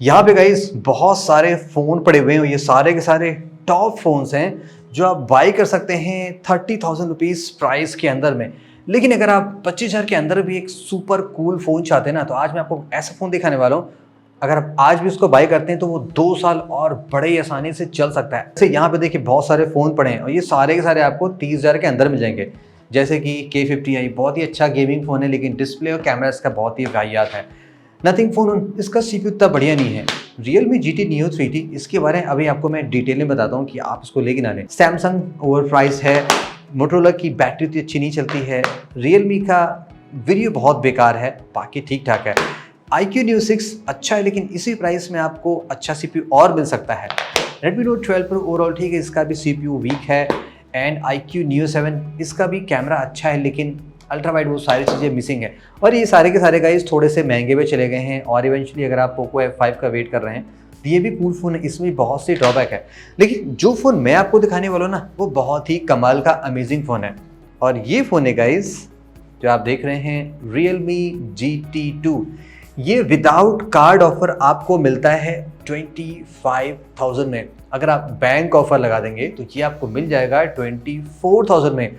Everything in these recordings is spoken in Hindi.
यहाँ पे गाइस बहुत सारे फ़ोन पड़े हुए हैं और ये सारे के सारे टॉप फ़ोन्स हैं जो आप बाई कर सकते हैं 30,000 रुपीज़ प्राइस के अंदर में। लेकिन अगर आप 25,000 के अंदर भी एक सुपर कूल फ़ोन चाहते हैं ना, तो आज मैं आपको ऐसा फ़ोन दिखाने वाला हूँ। अगर आप आज भी उसको बाई करते हैं तो वो 2 साल और बड़े ही आसानी से चल सकता है। जैसे यहाँ पे देखिए बहुत सारे फ़ोन पड़े हैं और ये सारे के सारे आपको 30,000 के अंदर मिल जाएंगे। जैसे कि K50i बहुत ही अच्छा गेमिंग फ़ोन है, लेकिन डिस्प्ले और कैमरा इसका बहुत ही वाहियात है। नथिंग फ़ोन इसका सीपीयू उतना बढ़िया नहीं है। Realme GT Neo 3T इसके बारे में अभी आपको मैं डिटेल में बताता हूँ कि आप इसको लेके ना लें। सैमसंग ओवर प्राइस है, मोटोरोला की बैटरी उतनी अच्छी नहीं चलती है, Realme का वीडियो बहुत बेकार है, बाकी ठीक ठाक है। iQOO Neo 6 अच्छा है, लेकिन इसी प्राइस में आपको अच्छा सीपीयू और मिल सकता है। Redmi Note 12 Pro ओवरऑल ठीक है, इसका भी सीपीयू वीक है। एंड iQOO Neo 7 इसका भी कैमरा अच्छा है, लेकिन अल्ट्रा वाइड वो सारी चीज़ें मिसिंग है। और ये सारे के सारे गाइस थोड़े से महंगे में चले गए हैं और इवेंचुअली अगर आप पोको F5 का वेट कर रहे हैं तो ये भी कूल फ़ोन है, इसमें बहुत सी ड्रॉबैक है। लेकिन जो फ़ोन मैं आपको दिखाने वाला हूँ ना, वो बहुत ही कमाल का अमेजिंग फ़ोन है। और ये फ़ोन है गाइस जो आप देख रहे हैं Realme GT2। ये विदाउट कार्ड ऑफर आपको मिलता है 25,000 में। अगर आप बैंक ऑफर लगा देंगे तो ये आपको मिल जाएगा 24,000 में।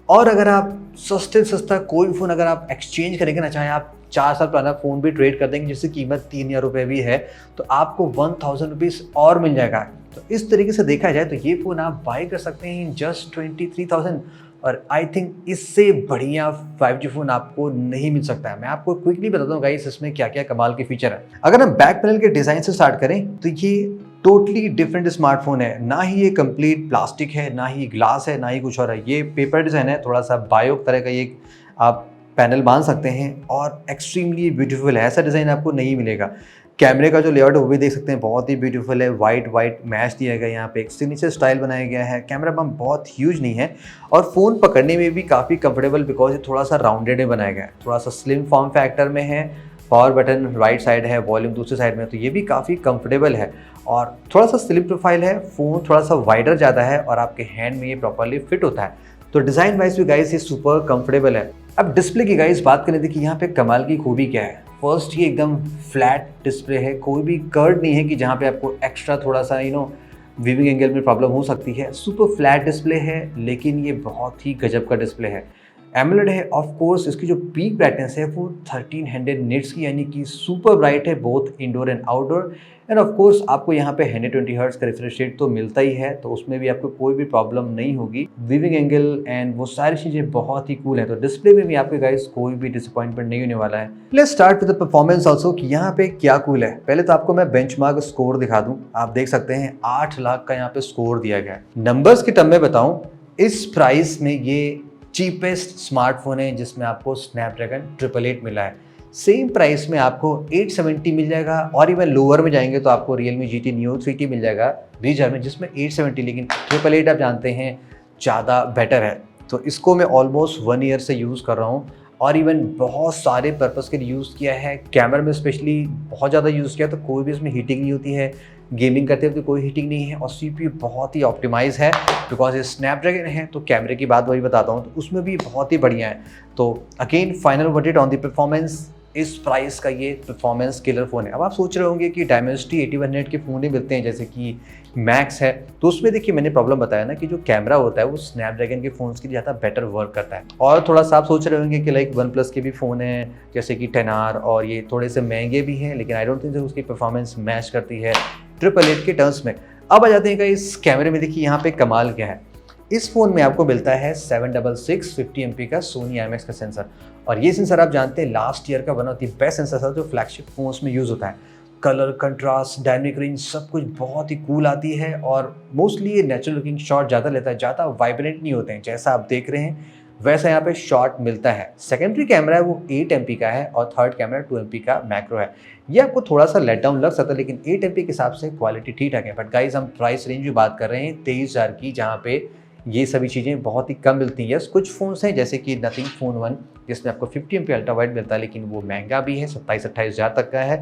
और अगर आप सस्ते से सस्ता कोई भी फ़ोन अगर आप एक्सचेंज करेंगे ना, चाहे आप 4 साल पुराना फ़ोन भी ट्रेड कर देंगे जिसकी कीमत 3,000 रुपये भी है, तो आपको 1,000 रुपीज़ और मिल जाएगा। तो इस तरीके से देखा जाए तो ये फ़ोन आप बाई कर सकते हैं जस्ट 23,000। और आई थिंक इससे बढ़िया 5G फ़ोन आपको नहीं मिल सकता है। मैं आपको क्विकली बताता हूँ गाइस इसमें क्या क्या कमाल के फीचर है। अगर हम बैक पैनल के डिज़ाइन से स्टार्ट करें तो ये टोटली डिफरेंट स्मार्टफोन है। ना ही ये कंप्लीट प्लास्टिक है, ना ही ग्लास है, ना ही कुछ और है। ये पेपर डिज़ाइन है, थोड़ा सा बायो तरह का ये आप पैनल बांध सकते हैं और एक्सट्रीमली ब्यूटीफुल है। ऐसा डिज़ाइन आपको नहीं मिलेगा। कैमरे का जो लेआउट है वो भी देख सकते हैं, बहुत ही ब्यूटीफुल है। वाइट मैच दिया गया है, यहाँ पे एक सिग्नेचर स्टाइल बनाया गया है। कैमरा बम बहुत ह्यूज नहीं है और फ़ोन पकड़ने में भी काफ़ी कंफर्टेबल, बिकॉज ये थोड़ा सा राउंडेड में बनाया गया है, थोड़ा सा स्लिम फॉर्म फैक्टर में है। पावर बटन राइट साइड है, वॉल्यूम दूसरी साइड में, तो ये भी काफ़ी कंफर्टेबल है। और थोड़ा सा स्लिम प्रोफाइल है, फ़ोन थोड़ा सा वाइडर ज़्यादा है और आपके हैंड में ये प्रॉपरली फिट होता है। तो डिज़ाइन वाइज भी गाइस ये सुपर कंफर्टेबल है। अब डिस्प्ले की गाइस बात करें, देखिए यहाँ पे कमाल की खूबी क्या है। फर्स्ट ये एकदम फ्लैट डिस्प्ले है, कोई भी कर्व नहीं है कि जहाँ पे आपको एक्स्ट्रा थोड़ा सा व्यूइंग एंगल में प्रॉब्लम हो सकती है। सुपर फ्लैट डिस्प्ले है, लेकिन ये बहुत ही गजब का डिस्प्ले है। एमोलेड है, ऑफ कोर्स इसकी जो पीक ब्राइटनेस है वो 1300 निट्स की, यानी कि सुपर ब्राइट है both indoor and outdoor. End of course आपको यहाँ पे 120 हर्ट्ज का रिफ्रेश रेट तो मिलता ही है, तो उसमें भी आपको कोई भी प्रॉब्लम नहीं होगी। व्यूइंग एंगल एंड वो सारी चीज़ें बहुत ही कूल है, तो डिस्प्ले में भी आपके गाइस कोई भी डिसअपॉइंटमेंट नहीं होने वाला है। Let's start with the performance also कि यहाँ पे क्या कूल है। पहले तो आपको मैं बेंचमार्क स्कोर दिखा दूँ। आप देख सकते हैं 8 लाख का यहाँ पे स्कोर दिया गया है। नंबर्स के टर्म में बताऊँ, इस प्राइस में ये चीपेस्ट स्मार्टफोन है जिसमें आपको स्नैपड्रैगन 888 मिला है। सेम प्राइस में आपको 870 मिल जाएगा और इवन लोअर में जाएंगे तो आपको Realme GT Neo 3T मिल जाएगा 20,000 में, जिसमें 870, लेकिन 888 आप जानते हैं ज़्यादा बेटर है। तो इसको मैं ऑलमोस्ट 1 ईयर से यूज़ कर रहा हूँ और इवन बहुत सारे पर्पज़ के लिए यूज़ किया है। कैमरा में स्पेशली बहुत ज़्यादा यूज़ किया, तो कोई भी इसमें हीटिंग नहीं होती है। गेमिंग करते हुए तो कोई हीटिंग नहीं है और सीपीयू बहुत ही ऑप्टिमाइज़ है, बिकॉज ये स्नैपड्रैगन है। तो कैमरे की बात वही बताता हूँ, तो उसमें भी बहुत ही बढ़िया है। तो again final verdict on the performance, इस प्राइस का ये परफॉर्मेंस किलर फ़ोन है। अब आप सोच रहे होंगे कि डायमेंसिटी 8100 के फ़ोन ही मिलते हैं जैसे कि मैक्स है, तो उसमें देखिए मैंने प्रॉब्लम बताया ना कि जो कैमरा होता है वो स्नैपड्रैगन के फ़ोन्स के लिए ज़्यादा बेटर वर्क करता है। और थोड़ा सा आप सोच रहे होंगे कि लाइक वन प्लस के भी फ़ोन हैं जैसे कि 10R, और ये थोड़े से महंगे भी हैं, लेकिन आई डोंट थिंक उसकी परफॉर्मेंस मैच करती है 888 के टर्म्स में। अब आ जाते हैं इस कैमरे में। देखिए यहाँ पे कमाल क्या है, इस फ़ोन में आपको मिलता है 766 50 MP का सोनी IMX का सेंसर। और ये सेंसर आप जानते हैं लास्ट ईयर का one of the best sensor था जो फ्लैगशिप फोन्स में यूज़ होता है। कलर, कंट्रास्ट, डायनेमिक रेंज सब कुछ बहुत ही कूल आती है और मोस्टली ये नेचुरल लुकिंग शॉट ज़्यादा लेता है, ज़्यादा वाइब्रेंट नहीं होते हैं। जैसा आप देख रहे हैं वैसा यहाँ पे शॉट मिलता है। सेकेंडरी कैमरा है वो 8 MP का है और थर्ड कैमरा 2 MP का मैक्रो है। ये आपको थोड़ा सा लेट डाउन लग सकता है, लेकिन 8 MP के हिसाब से क्वालिटी ठीक ठाक है। बट गाइज हम प्राइस रेंज भी बात कर रहे हैं 23,000 की, जहाँ पे ये सभी चीज़ें बहुत ही कम मिलती हैं। यस, कुछ फ़ोन्स हैं जैसे कि नथिंग फ़ोन 1 जिसमें आपको 50 MP अल्ट्रा वाइड मिलता है, लेकिन वो महंगा भी है, 27-28,000 तक का है,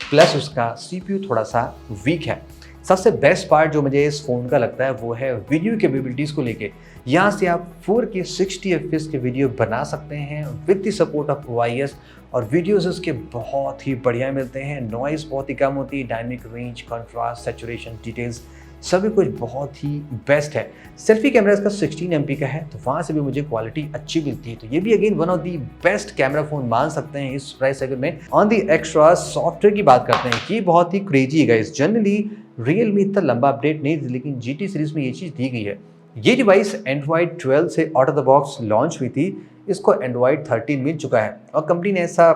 प्लस उसका CPU थोड़ा सा वीक है। सबसे बेस्ट पार्ट जो मुझे इस फ़ोन का लगता है वो है वीडियो कैपेबिलिटीज़ को लेके। यहाँ से आप 4K 60 FPS के वीडियो बना सकते हैं with the support of OIS। और वीडियोस उसके बहुत ही बढ़िया मिलते हैं, नॉइज़ बहुत ही कम होती है, dynamic range, contrast, saturation, details सभी कुछ बहुत ही बेस्ट है। सेल्फी कैमरा इसका 16 MP का है, तो वहाँ से भी मुझे क्वालिटी अच्छी मिलती है, तो ये भी again one of the best camera phone मान सकते हैं इस प्राइस सेगमेंट में। ऑन दी एक्स्ट्रा सॉफ्टवेयर की बात करते हैं, ये बहुत ही क्रेजी है गाइस। जनरली रियलमी इतना लंबा अपडेट नहीं दी, लेकिन GT सीरीज़ में ये चीज़ दी गई है। ये डिवाइस Android 12 से out of the box launch हुई थी, इसको Android 13 मिल चुका है और कंपनी ने ऐसा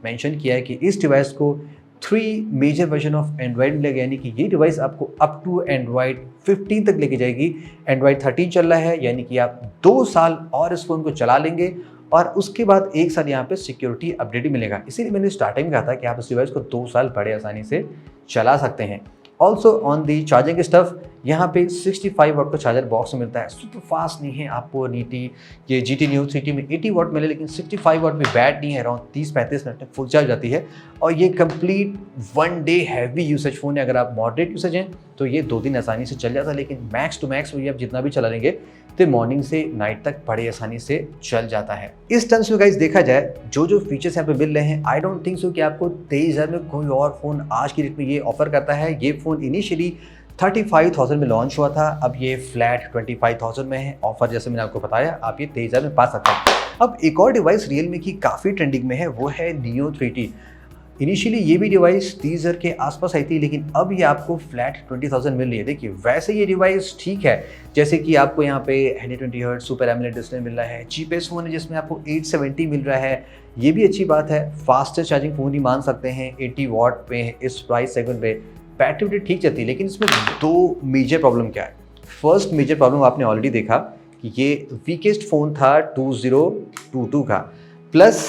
मेंशन किया है कि इस डिवाइस को 3 मेजर वर्जन ऑफ एंड्रॉयड मिलेगा, यानी कि ये डिवाइस आपको अप टू Android 15 तक लेके जाएगी। Android 13 चल रहा है, यानी कि आप 2 साल और इस फ़ोन को चला लेंगे और उसके बाद 1 साल यहाँ पे सिक्योरिटी अपडेट भी मिलेगा। इसीलिए मैंने स्टार्टिंग में कहा था कि आप इस डिवाइस को 2 साल बड़े आसानी से चला सकते हैं। Also on the charging stuff, यहाँ पे 65 वाट का चार्जर बॉक्स में मिलता है। सुपर फास्ट नहीं है, आपको नीटी ये GT Neo 3T में 80 वाट मिले, लेकिन 65 वाट भी बैड नहीं है। अराउंड 30-35 मिनट में फुल चार्ज जाती है और ये complete 1 day heavy usage phone है। अगर आप मॉडरेट यूसेज हैं तो ये 2 दिन आसानी से चल जाता है, लेकिन मैक्स टू मैक्स ये आप जितना भी चला लेंगे तो मॉर्निंग से नाइट तक बड़ी आसानी से चल जाता है। इस टर्म्स में गाइस देखा जाए, जो फीचर्स यहाँ पे मिल रहे हैं, आई डोंट थिंक सो कि आपको 23,000 में कोई और फ़ोन आज की डेट में ये ऑफर करता है। ये फ़ोन इनिशियली 35,000 में लॉन्च हुआ था, अब ये फ्लैट 25,000 में है। ऑफर जैसे मैंने आपको बताया, आप ये 23,000 में पा सकते हैं। अब एक और डिवाइस रियलमी की काफ़ी ट्रेंडिंग में है, वो है Neo 3T। इनिशियली ये भी डिवाइस 30,000 के आसपास आई थी, लेकिन अब ये आपको फ्लैट 20,000 मिल रही है। देखिए वैसे ये डिवाइस ठीक है, जैसे कि आपको यहाँ पे 120 हर्ट्ज सुपर एमोलेड डिस्प्ले मिल रहा है, चीपेस्ट फ़ोन है जिसमें आपको 870 मिल रहा है, ये भी अच्छी बात है। फास्टेस्ट चार्जिंग फ़ोन ही मान सकते हैं 80 वाट पे इस प्राइस सेगमेंट पे। बैटरी ठीक जाती है, लेकिन इसमें 2 मेजर प्रॉब्लम क्या है। फर्स्ट मेजर प्रॉब्लम आपने ऑलरेडी देखा कि ये वीकेस्ट फ़ोन था 2022 का, प्लस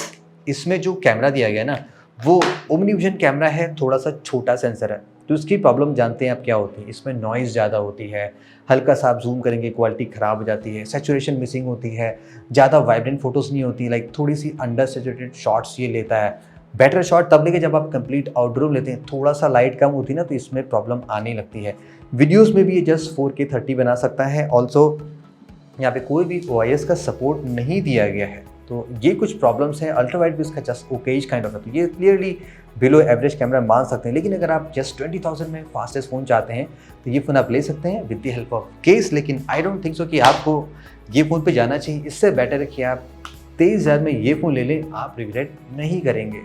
इसमें जो कैमरा दिया गया ना वो ओमनी विजन कैमरा है, थोड़ा सा छोटा सेंसर है, तो इसकी प्रॉब्लम जानते हैं आप क्या होती है। इसमें नॉइज़ ज़्यादा होती है, हल्का सा आप जूम करेंगे क्वालिटी ख़राब हो जाती है, सैचुरेशन मिसिंग होती है, ज़्यादा वाइब्रेंट फोटोज़ नहीं होती, लाइक थोड़ी सी अंडर सैचुरेटेड शॉट्स ये लेता है। बेटर शॉट तब लेके जब आप कंप्लीट आउटडोर लेते हैं, थोड़ा सा लाइट कम होती है ना, तो इसमें प्रॉब्लम आने लगती है। वीडियोज़ में भी ये जस्ट 4K 30 बना सकता है। ऑल्सो यहाँ पे कोई भी OIS का सपोर्ट नहीं दिया गया है, तो ये कुछ प्रॉब्लम्स हैं। अल्ट्रा वाइड भी इसका जस्ट ओकेज काइंड ऑफ है, तो ये क्लियरली बिलो एवरेज कैमरा मान सकते हैं। लेकिन अगर आप जस्ट 20,000 में फास्टेस्ट फ़ोन चाहते हैं तो ये फ़ोन आप ले सकते हैं with the help of case. लेकिन आई डोंट थिंक सो कि आपको ये फ़ोन पे जाना चाहिए। इससे बेटर है कि आप 23,000 में ये फ़ोन ले लें, आप रिग्रेट नहीं करेंगे।